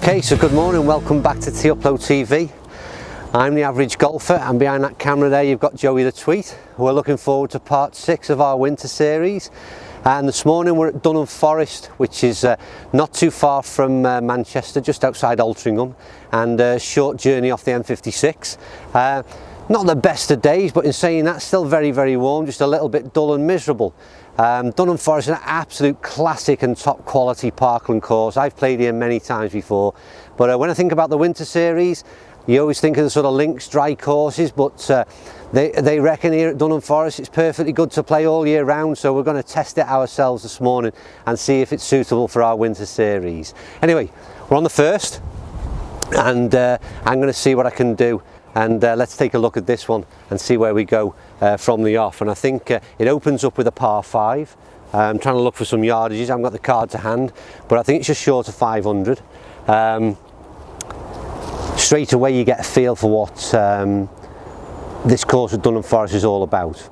Okay, so good morning, welcome back to Upload TV. I'm the average golfer, and behind that camera there you've got Joey the Tweet. We're looking forward to part 6 of our winter series, and this morning we're at Dunham Forest, which is not too far from Manchester, just outside Altrincham, and a short journey off the M56. Not the best of days, but in saying that, still very warm, just a little bit dull and miserable. Dunham Forest is an absolute classic and top quality parkland course. I've played here many times before, but when I think about the winter series, you always think of the sort of links, dry courses, but they reckon here at Dunham Forest it's perfectly good to play all year round, so we're going to test it ourselves this morning and see if it's suitable for our winter series. Anyway, we're on the first, and I'm going to see what I can do. And let's take a look at this one and see where we go from the off. And I think it opens up with a par 5. I'm trying to look for some yardages. I haven't got the card to hand, but I think it's just short of 500. Straight away you get a feel for what this course at Dunham Forest is all about,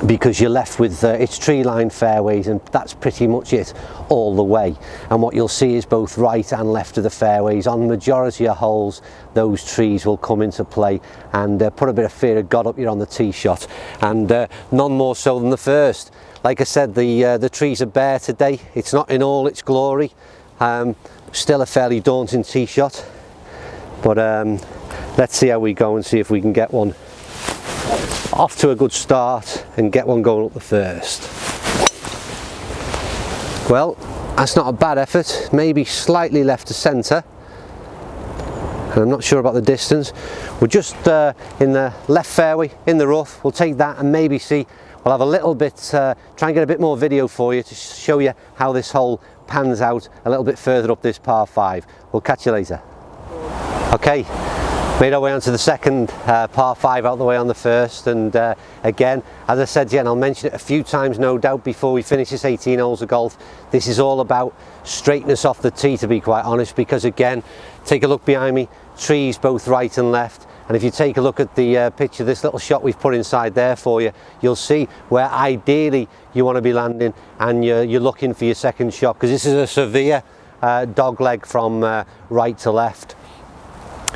because you're left with its tree-lined fairways, and that's pretty much it all the way. And what you'll see is both right and left of the fairways. On the majority of holes, those trees will come into play and put a bit of fear of God up here on the tee shot, and none more so than the first. Like I said, the trees are bare today. It's not in all its glory. Still a fairly daunting tee shot, but let's see how we go and see if we can get one off to a good start and get one going up the first. Well, that's not a bad effort, maybe slightly left to centre, and I'm not sure about the distance. We're just in the left fairway, in the rough. We'll take that and maybe see, we'll have a little bit, try and get a bit more video for you to show you how this hole pans out a little bit further up this par 5. We'll catch you later. Okay, made our way onto the second par 5 out the way on the first, and again, as I said, and I'll mention it a few times no doubt before we finish this 18 holes of golf, this is all about straightness off the tee, to be quite honest, because again, take a look behind me, trees both right and left, and if you take a look at the picture, this little shot we've put inside there for you, you'll see where ideally you want to be landing, and you're looking for your second shot, because this is a severe dog leg from right to left.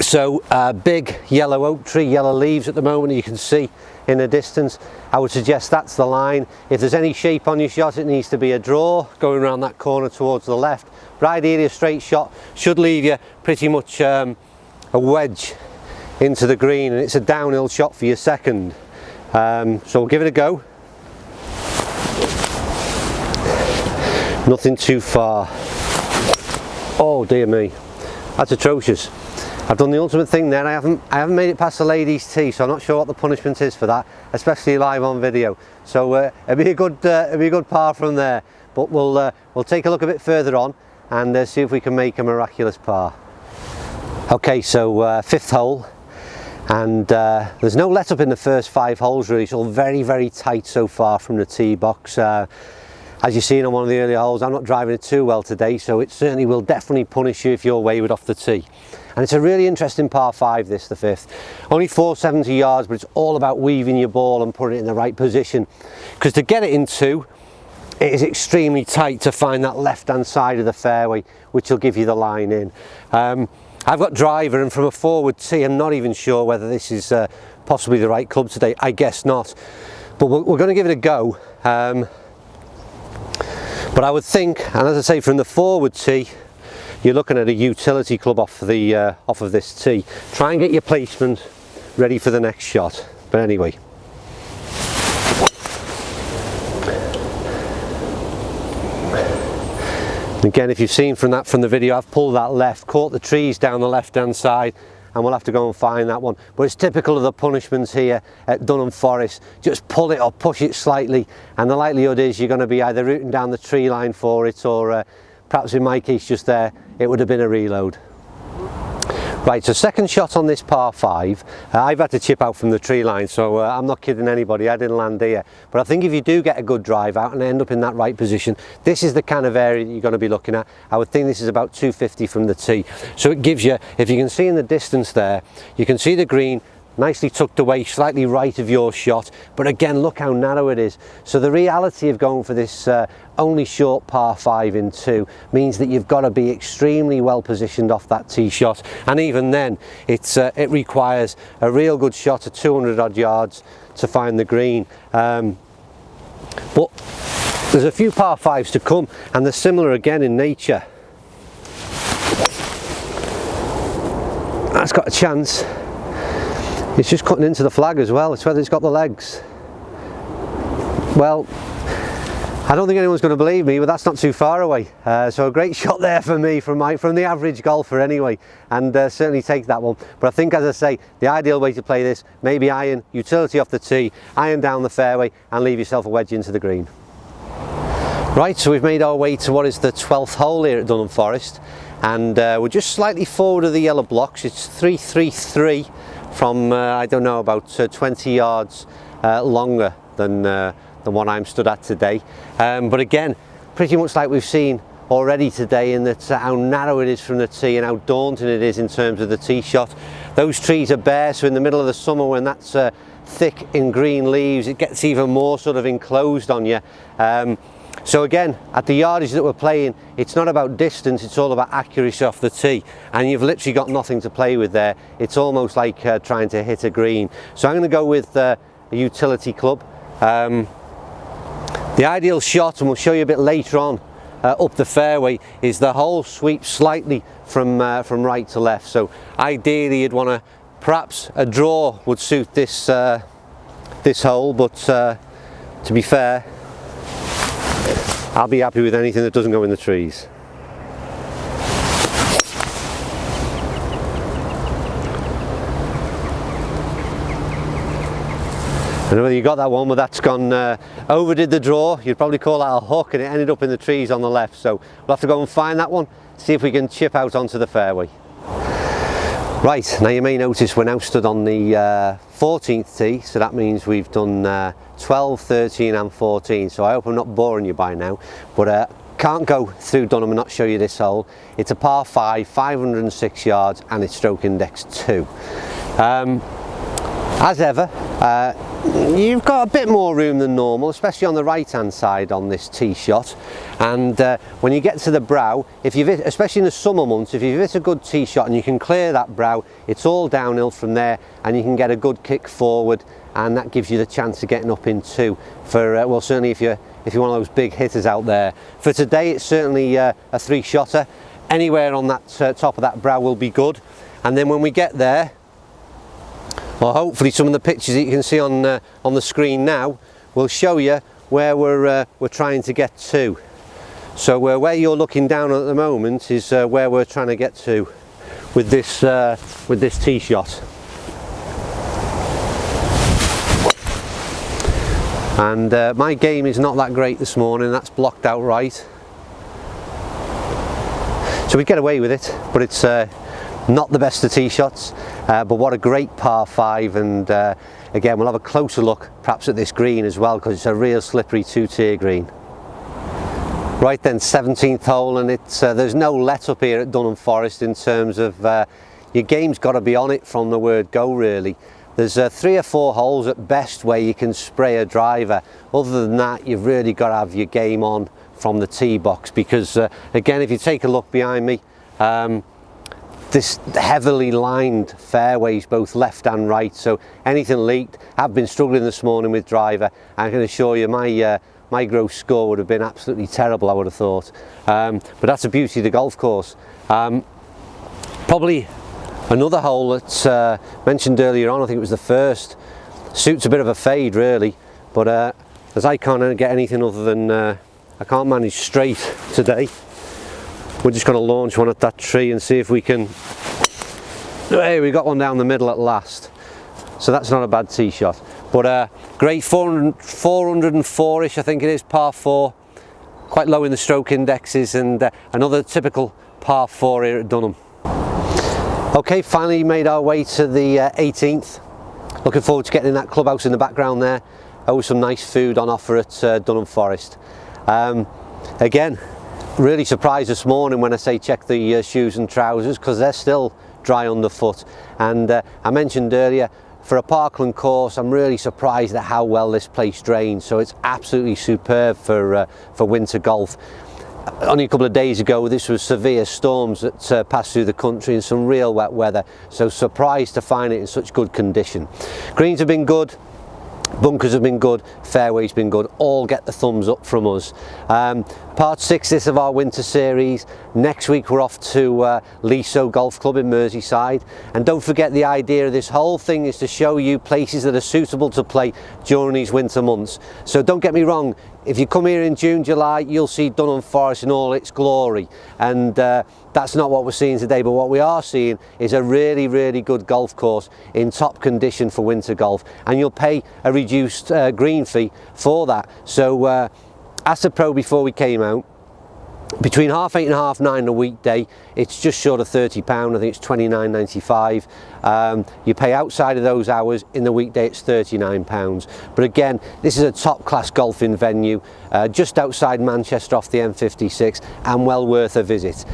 So big yellow oak tree, yellow leaves at the moment, you can see in the distance. I would suggest that's the line. If there's any shape on your shot, it needs to be a draw going around that corner towards the left, but ideally a straight shot should leave you pretty much a wedge into the green, and it's a downhill shot for your second. So we'll give it a go. Nothing too far. Oh dear me, that's atrocious. I've done the ultimate thing there. I haven't made it past the ladies' tee, so I'm not sure what the punishment is for that, especially live on video. So it'll be a good par from there. But we'll take a look a bit further on and see if we can make a miraculous par. Okay, so fifth hole, and there's no let up in the first 5 holes really. It's all very tight so far from the tee box. As you've seen on one of the earlier holes, I'm not driving it too well today, so it certainly will definitely punish you if you're wayward off the tee. And it's a really interesting par 5 this, the fifth. Only 470 yards, but it's all about weaving your ball and putting it in the right position. Because to get it in 2, it is extremely tight to find that left-hand side of the fairway, which will give you the line in. I've got driver, and from a forward tee, I'm not even sure whether this is possibly the right club today. I guess not. But we're going to give it a go. But I would think, and as I say, from the forward tee, you're looking at a utility club off of this tee. Try and get your placement ready for the next shot. But anyway, again, if you've seen from the video, I've pulled that left, caught the trees down the left-hand side, and we'll have to go and find that one. But it's typical of the punishments here at Dunham Forest. Just pull it or push it slightly, and the likelihood is you're going to be either rooting down the tree line for it, or perhaps in my case just there, it would have been a reload. Right, so second shot on this par 5. I've had to chip out from the tree line, so I'm not kidding anybody, I didn't land here. But I think if you do get a good drive out and end up in that right position, this is the kind of area that you're going to be looking at. I would think this is about 250 from the tee. So it gives you, if you can see in the distance there, you can see the green nicely tucked away, slightly right of your shot, but again, look how narrow it is. So the reality of going for this only short par 5 in 2 means that you've got to be extremely well positioned off that tee shot, and even then it requires a real good shot of 200 odd yards to find the green. But there's a few par 5s to come, and they're similar again in nature. That's got a chance. It's just cutting into the flag as well. It's whether it's got the legs. Well, I don't think anyone's going to believe me, but that's not too far away. So a great shot there for me from the average golfer anyway, and certainly take that one. But I think, as I say, the ideal way to play this, maybe iron, utility off the tee, iron down the fairway, and leave yourself a wedge into the green. Right, so we've made our way to what is the 12th hole here at Dunham Forest, and we're just slightly forward of the yellow blocks. It's 333 from I don't know, about 20 yards longer than the one I'm stood at today. But again, pretty much like we've seen already today, in that how narrow it is from the tee and how daunting it is in terms of the tee shot. Those trees are bare, so in the middle of the summer when that's thick in green leaves, it gets even more sort of enclosed on you. So again, at the yardage that we're playing, it's not about distance, it's all about accuracy off the tee, and you've literally got nothing to play with there. It's almost like trying to hit a green. So I'm going to go with a utility club. The ideal shot, and we'll show you a bit later on, up the fairway, is the hole sweeps slightly from right to left. So ideally you'd want to, perhaps a draw would suit this this hole, but to be fair, I'll be happy with anything that doesn't go in the trees. I don't know whether you got that one, but that's gone overdid the draw. You'd probably call that a hook, and it ended up in the trees on the left. So we'll have to go and find that one, see if we can chip out onto the fairway. Right, now you may notice we're now stood on the 14th tee, so that means we've done 12, 13 and 14, so I hope I'm not boring you by now, but can't go through Dunham and not show you this hole. It's a par 5, 506 yards, and it's stroke index 2. As ever, you've got a bit more room than normal, especially on the right hand side on this tee shot, and when you get to the brow, if you've hit, especially in the summer months, if you've hit a good tee shot and you can clear that brow, it's all downhill from there, and you can get a good kick forward, and that gives you the chance of getting up in 2 for well, certainly if you're one of those big hitters out there. For today, it's certainly a 3-shotter. Anywhere on that top of that brow will be good, and then when we get there, well, hopefully some of the pictures that you can see on the screen now will show you where we're trying to get to. So where you're looking down at the moment is where we're trying to get to with this tee shot. And my game is not that great this morning. That's blocked out right. So we get away with it, but it's not the best of tee shots, but what a great par 5, and again we'll have a closer look perhaps at this green as well, because it's a real slippery 2-tier green. Right then, 17th hole, and it's there's no let up here at Dunham Forest in terms of your game's got to be on it from the word go, really. There's 3 or 4 holes at best where you can spray a driver. Other than that, you've really got to have your game on from the tee box, because again, if you take a look behind me, this heavily lined fairways both left and right, so anything leaked. I've been struggling this morning with driver. I can assure you my gross score would have been absolutely terrible, I would have thought, but that's the beauty of the golf course. Probably another hole that's mentioned earlier on, I think it was the first, suits a bit of a fade really, but as I can't get anything other than I can't manage straight today, we're just going to launch one at that tree and see if we can. Hey, we got one down the middle at last, so that's not a bad tee shot. But great 404ish, I think it is, par 4, quite low in the stroke indexes, and another typical par 4 here at Dunham. Okay, finally made our way to the 18th. Looking forward to getting in that clubhouse in the background there. Oh, some nice food on offer at Dunham Forest. Again, really surprised this morning when I say check the shoes and trousers, because they're still dry underfoot. And I mentioned earlier, for a parkland course, I'm really surprised at how well this place drains, so it's absolutely superb for winter golf. Only a couple of days ago this was severe storms that passed through the country and some real wet weather, so surprised to find it in such good condition. Greens have been good, bunkers have been good, fairways been good, all get the thumbs up from us. Part 6 this of our winter series. Next week we're off to Leasoe Golf Club in Merseyside, and don't forget, the idea of this whole thing is to show you places that are suitable to play during these winter months. So don't get me wrong, if you come here in June, July, you'll see Dunham Forest in all its glory, and that's not what we're seeing today. But what we are seeing is a really, really good golf course in top condition for winter golf, and you'll pay a reduced green fee for that. So asked the pro before we came out, between 8:30 and 9:30 a weekday, it's just short of £30. I think it's £29.95. You pay outside of those hours in the weekday, it's £39. But again, this is a top class golfing venue just outside Manchester off the M56, and well worth a visit.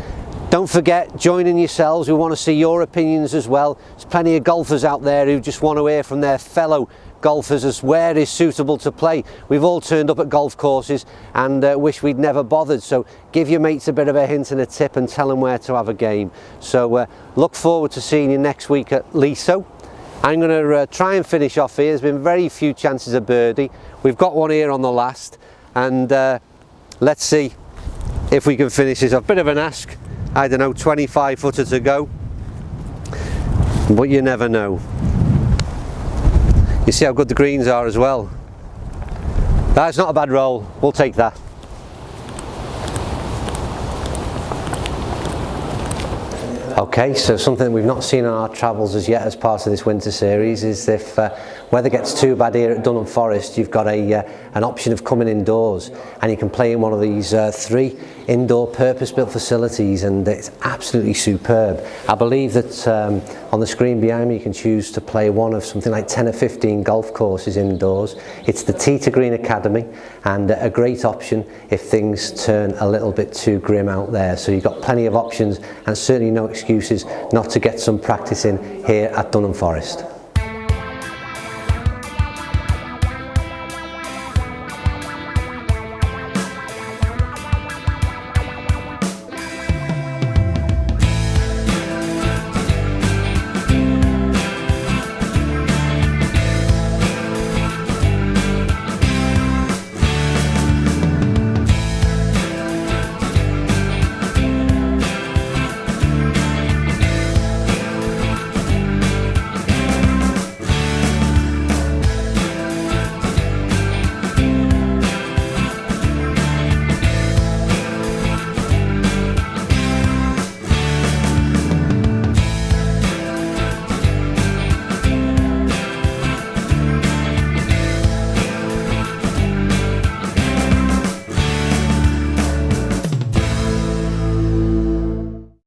Don't forget, join in yourselves. We want to see your opinions as well. There's plenty of golfers out there who just want to hear from their fellow golfers as where is suitable to play. We've all turned up at golf courses and wish we'd never bothered, so give your mates a bit of a hint and a tip and tell them where to have a game. So look forward to seeing you next week at Leasoe. I'm going to try and finish off here. There's been very few chances of birdie. We've got one here on the last, and let's see if we can finish this off. Bit of an ask, I don't know, 25 footer to go, but you never know. You see how good the greens are as well. That's not a bad roll, we'll take that. Okay, so something we've not seen on our travels as yet as part of this winter series is if weather gets too bad here at Dunham Forest, you've got an option of coming indoors, and you can play in one of these 3 indoor purpose-built facilities, and it's absolutely superb. I believe that on the screen behind me you can choose to play one of something like 10 or 15 golf courses indoors. It's the Tee to Green Academy, and a great option if things turn a little bit too grim out there. So you've got plenty of options, and certainly no excuses not to get some practice in here at Dunham Forest.